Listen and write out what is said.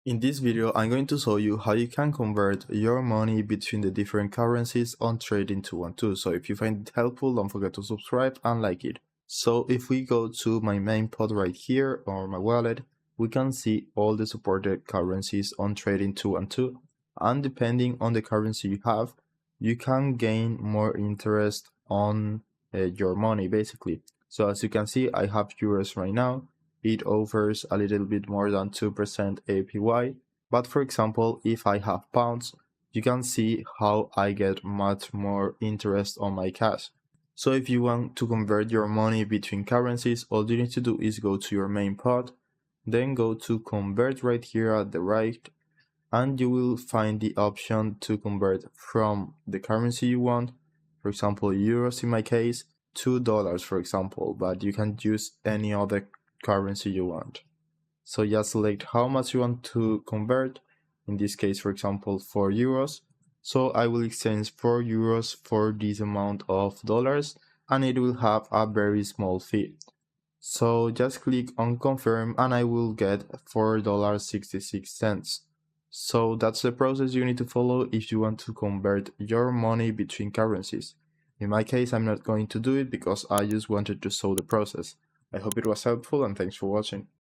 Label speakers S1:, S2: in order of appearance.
S1: In this video, I'm going to show you how you can convert your money between the different currencies on Trading 212. So if you find it helpful, don't forget to subscribe and like it. So if we go to my main pod right here or my wallet, we can see all the supported currencies on Trading 212. And depending on the currency you have, you can gain more interest on your money basically. So as you can see, I have euros right now. It offers a little bit more than 2% APY. But for example, if I have pounds, you can see how I get much more interest on my cash. So if you want to convert your money between currencies, all you need to do is go to your main pod, then go to convert right here at the right, and you will find the option to convert from the currency you want, for example euros in my case, to dollars for example, but you can use any other currency you want. So just select how much you want to convert, in this case for example 4 euros. So I will exchange 4 euros for this amount of dollars and it will have a very small fee. So just click on confirm and I will get $4.66. So that's the process you need to follow if you want to convert your money between currencies. In my case, I'm not going to do it because I just wanted to show the process. I hope it was helpful and thanks for watching.